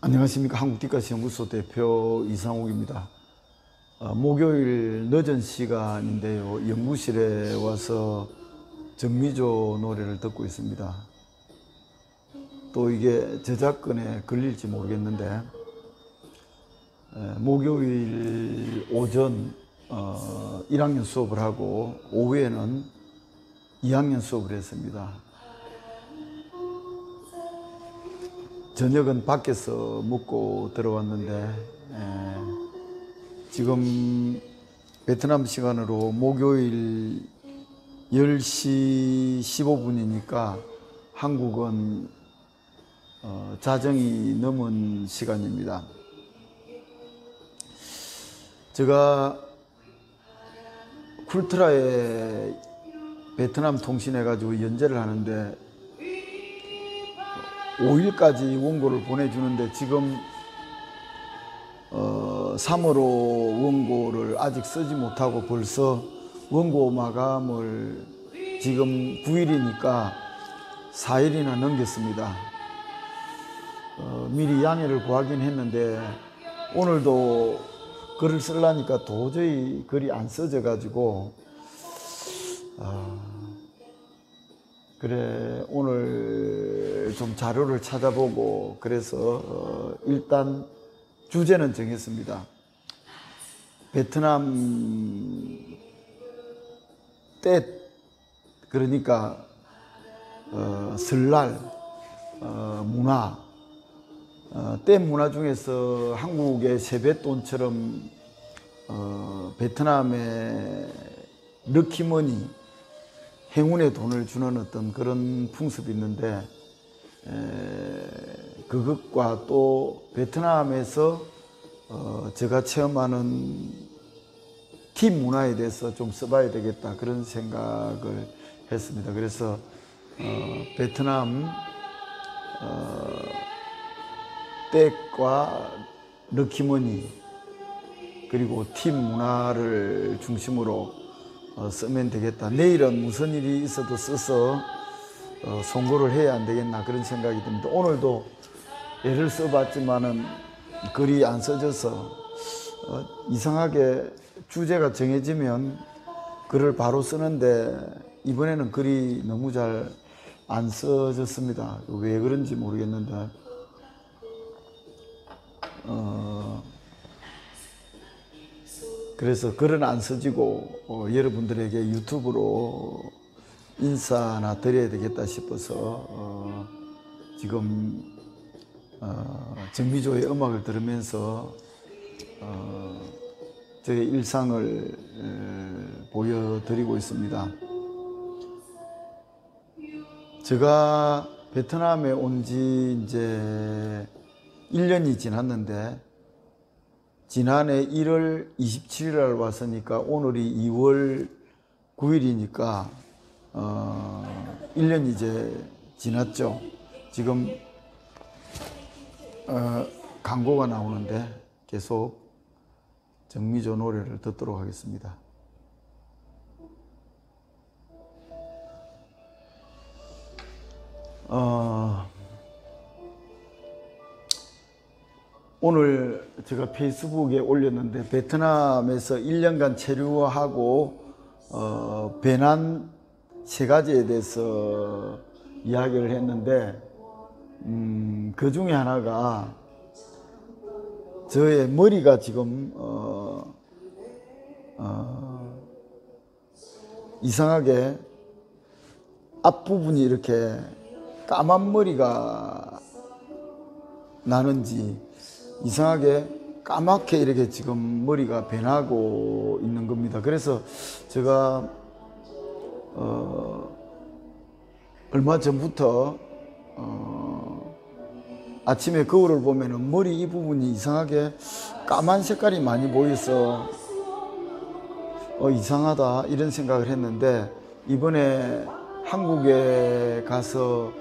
안녕하십니까. 한국뒷가시연구소 대표 이상욱입니다. 목요일 늦은 시간인데요, 연구실에 와서 정미조 노래를 듣고 있습니다. 또 이게 저작권에 걸릴지 모르겠는데, 목요일 오전 1학년 수업을 하고 오후에는 2학년 수업을 했습니다. 저녁은 밖에서 먹고 들어왔는데, 지금 베트남 시간으로 목요일 10시 15분이니까 한국은 자정이 넘은 시간입니다. 제가 쿨트라에 베트남 통신해가지고 연재를 하는데 5일까지 원고를 보내주는데 지금 3월호 원고를 아직 쓰지 못하고 벌써 원고 마감을 지금 9일이니까 4일이나 넘겼습니다. 미리 양해를 구하긴 했는데 오늘도 글을 쓰려니까 도저히 글이 안 써져 가지고 그래 오늘 좀 자료를 찾아보고 그래서 일단 주제는 정했습니다. 베트남 때 그러니까 설날 문화 때 문화 중에서 한국의 세뱃돈처럼 베트남의 럭키머니 행운의 돈을 주는 어떤 그런 풍습이 있는데 그것과 또 베트남에서 제가 체험하는 팀 문화에 대해서 좀 써봐야 되겠다 그런 생각을 했습니다. 그래서 베트남 댁과 럭키머니 그리고 팀 문화를 중심으로 쓰면 되겠다. 내일은 무슨 일이 있어도 써서 송고를 해야 안 되겠나 그런 생각이 듭니다. 오늘도 애를 써봤지만은 글이 안 써져서 이상하게 주제가 정해지면 글을 바로 쓰는데 이번에는 글이 너무 잘 안 써졌습니다. 왜 그런지 모르겠는데 그래서 글은 안 써지고 여러분들에게 유튜브로 인사나 드려야 되겠다 싶어서 지금 정미조의 음악을 들으면서 저의 일상을 보여드리고 있습니다. 제가 베트남에 온 지 이제 1년이 지났는데 지난해 1월 27일 날 왔으니까 오늘이 2월 9일이니까 1년 이제 지났죠. 지금 광고가 나오는데 계속 정미조 노래를 듣도록 하겠습니다. 오늘 제가 페이스북에 올렸는데 베트남에서 1년간 체류하고 배난 3가지에 대해서 이야기를 했는데 그 중에 하나가 저의 머리가 지금 이상하게 앞부분이 이렇게 까만 머리가 나는지 이상하게 까맣게 이렇게 지금 머리가 변하고 있는 겁니다. 그래서 제가 얼마 전부터 아침에 거울을 보면은 머리 이 부분이 이상하게 까만 색깔이 많이 보여서 이상하다 이런 생각을 했는데 이번에 한국에 가서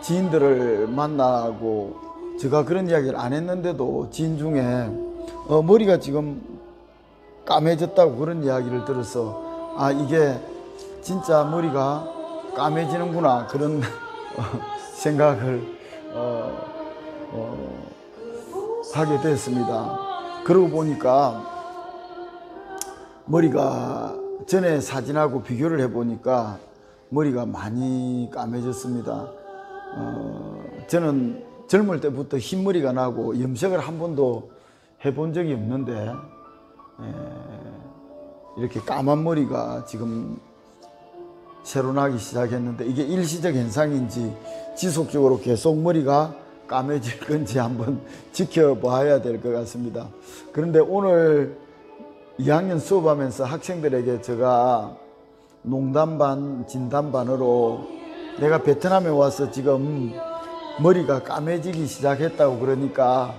지인들을 만나고 제가 그런 이야기를 안 했는데도 지인 중에 머리가 지금 까매졌다고 그런 이야기를 들어서 아 이게 진짜 머리가 까매지는구나 그런 생각을 하게 됐습니다. 그러고 보니까 머리가 전에 사진하고 비교를 해보니까 머리가 많이 까매졌습니다. 저는 젊을 때부터 흰머리가 나고 염색을 한 번도 해본 적이 없는데 이렇게 까만 머리가 지금 새로 나기 시작했는데 이게 일시적 현상인지 지속적으로 계속 머리가 까매질 건지 한번 지켜봐야 될 것 같습니다. 그런데 오늘 2학년 수업하면서 학생들에게 제가 농담 반 진담 반으로 내가 베트남에 와서 지금 머리가 까매지기 시작했다고 그러니까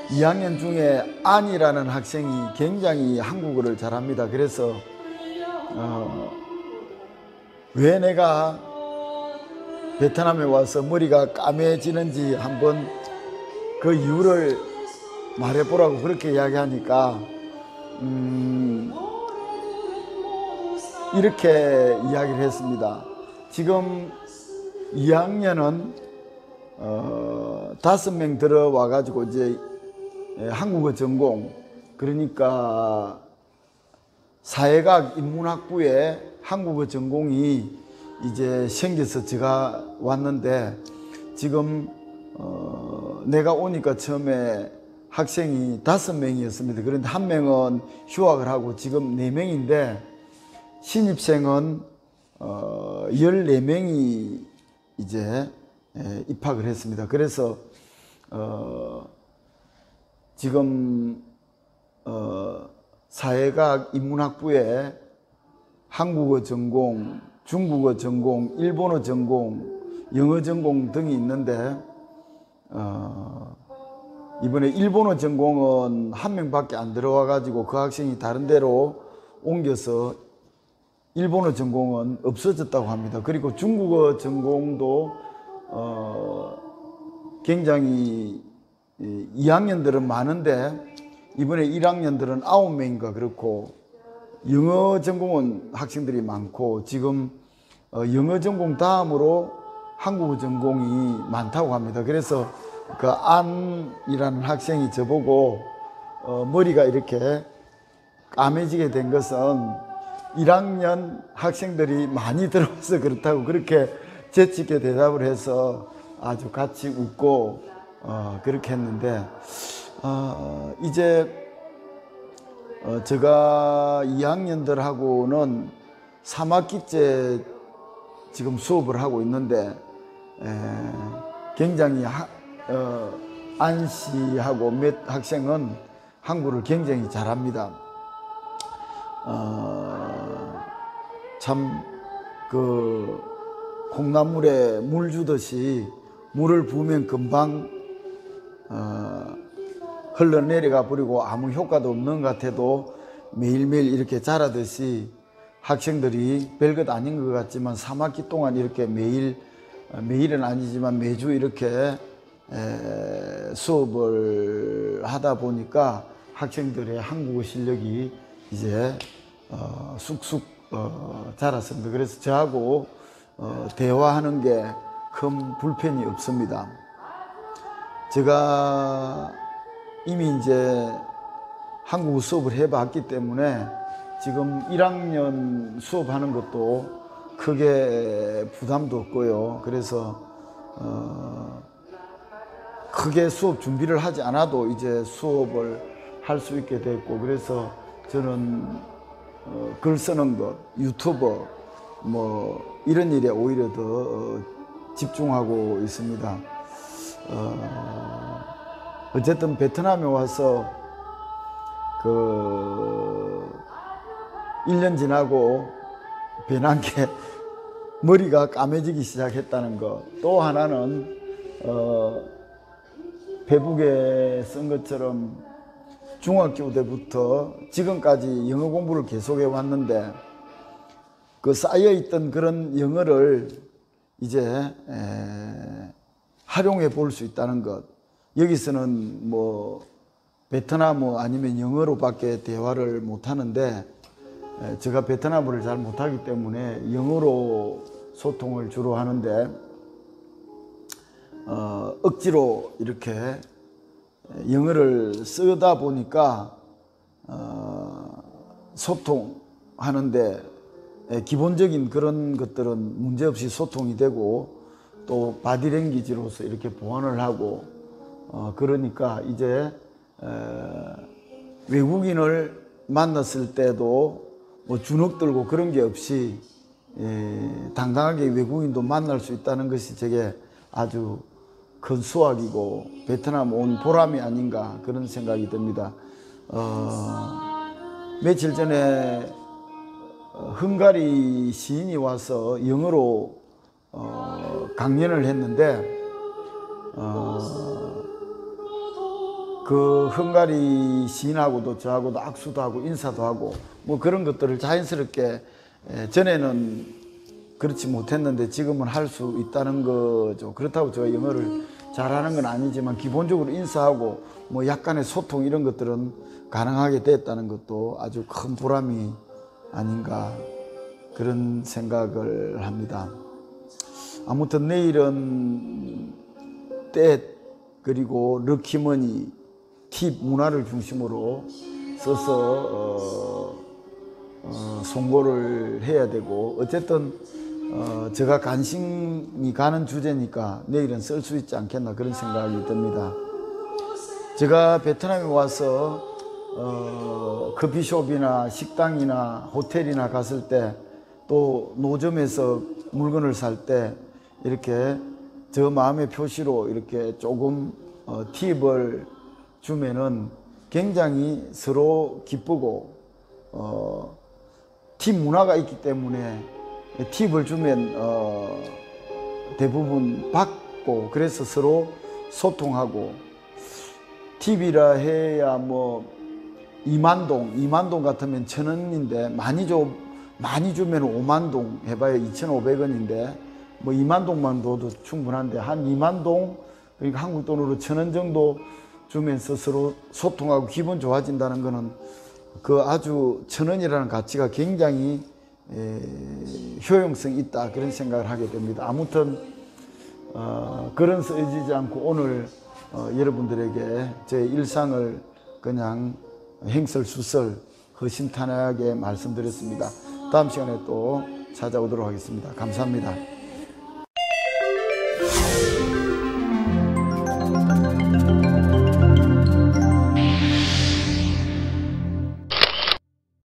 2학년 중에 안이라는 학생이 굉장히 한국어를 잘합니다. 그래서 왜 내가 베트남에 와서 머리가 까매지는지 한번 그 이유를 말해보라고 그렇게 이야기하니까 이렇게 이야기를 했습니다. 지금 2학년은 5명 들어와 가지고 이제 한국어 전공, 그러니까 사회과학 인문학부에 한국어 전공이 이제 생겨서 제가 왔는데 지금 내가 오니까 처음에 학생이 5명이었습니다. 그런데 1명은 휴학을 하고 지금 4명인데 신입생은 14명이 이제 입학을 했습니다. 그래서 지금 사회과학 인문학부에 한국어 전공, 중국어 전공, 일본어 전공, 영어 전공 등이 있는데 이번에 일본어 전공은 1명밖에 안 들어와 가지고 그 학생이 다른 데로 옮겨서 일본어 전공은 없어졌다고 합니다. 그리고 중국어 전공도 굉장히 2학년들은 많은데 이번에 1학년들은 9명인가 그렇고 영어 전공은 학생들이 많고 지금 영어 전공 다음으로 한국어 전공이 많다고 합니다. 그래서 그 안이라는 학생이 저보고 머리가 이렇게 까매지게 된 것은 1학년 학생들이 많이 들어와서 그렇다고 그렇게 재치있게 대답을 해서 아주 같이 웃고 그렇게 했는데 이제 제가 2학년들하고는 3학기째 지금 수업을 하고 있는데 굉장히 안 씨하고 몇 학생은 한국어를 굉장히 잘합니다. 참 그 콩나물에 물 주듯이 물을 부으면 금방 흘러내려가 버리고 아무 효과도 없는 것 같아도 매일매일 이렇게 자라듯이 학생들이 별것 아닌 것 같지만 3학기 동안 이렇게 매일은 아니지만 매주 이렇게 수업을 하다 보니까 학생들의 한국어 실력이 이제 쑥쑥 자랐습니다. 그래서 저하고 대화하는 게 큰 불편이 없습니다. 제가 이미 이제 한국어 수업을 해봤기 때문에 지금 1학년 수업하는 것도 크게 부담도 없고요. 그래서 크게 수업 준비를 하지 않아도 이제 수업을 할 수 있게 됐고, 그래서 저는 글 쓰는 것, 유튜버 뭐 이런 일에 오히려 더 집중하고 있습니다. 어쨌든 베트남에 와서 그 1년 지나고 변한 게 머리가 까매지기 시작했다는 것, 또 하나는 페북에 쓴 것처럼 중학교 때부터 지금까지 영어 공부를 계속해 왔는데 그 쌓여있던 그런 영어를 이제 활용해 볼 수 있다는 것. 여기서는 뭐 베트남어 아니면 영어로밖에 대화를 못 하는데 제가 베트남어를 잘 못하기 때문에 영어로 소통을 주로 하는데 억지로 이렇게 영어를 쓰다 보니까 소통하는데 기본적인 그런 것들은 문제없이 소통이 되고 또 바디랭귀지로서 이렇게 보완을 하고 그러니까 이제 외국인을 만났을 때도 뭐 주눅들고 그런 게 없이 당당하게 외국인도 만날 수 있다는 것이 제게 아주 큰 수확이고 베트남 온 보람이 아닌가 그런 생각이 듭니다. 며칠 전에 헝가리 시인이 와서 영어로 강연을 했는데 그 헝가리 시인하고도 저하고도 악수도 하고 인사도 하고 뭐 그런 것들을 자연스럽게 전에는 그렇지 못했는데 지금은 할 수 있다는 거죠. 그렇다고 제가 영어를 잘하는 건 아니지만 기본적으로 인사하고 뭐 약간의 소통 이런 것들은 가능하게 됐다는 것도 아주 큰 보람이 아닌가 그런 생각을 합니다. 아무튼 내일은 때 그리고 럭키머니 팁 문화를 중심으로 써서 송고를 해야 되고 어쨌든 제가 관심이 가는 주제니까 내일은 쓸 수 있지 않겠나 그런 생각이 듭니다. 제가 베트남에 와서 커피숍이나 식당이나 호텔이나 갔을 때 또 노점에서 물건을 살 때 이렇게 저 마음의 표시로 이렇게 조금 팁을 주면은 굉장히 서로 기쁘고 팁 문화가 있기 때문에 팁을 주면 대부분 받고 그래서 서로 소통하고 팁이라 해야 뭐 2만 동 같으면 1,000원인데 많이 주면 5만 동 해봐야 2,500원인데 뭐 2만 동만 줘도 충분한데 한 2만 동 그러니까 한국 돈으로 1,000원 정도 주면서 서로 소통하고 기분 좋아진다는 거는 그 아주 1,000원이라는 가치가 굉장히 효용성이 있다 그런 생각을 하게 됩니다. 아무튼 글은 써지지 않고 오늘 여러분들에게 제 일상을 그냥 행설수설 허심탄회하게 말씀드렸습니다. 다음 시간에 또 찾아오도록 하겠습니다. 감사합니다.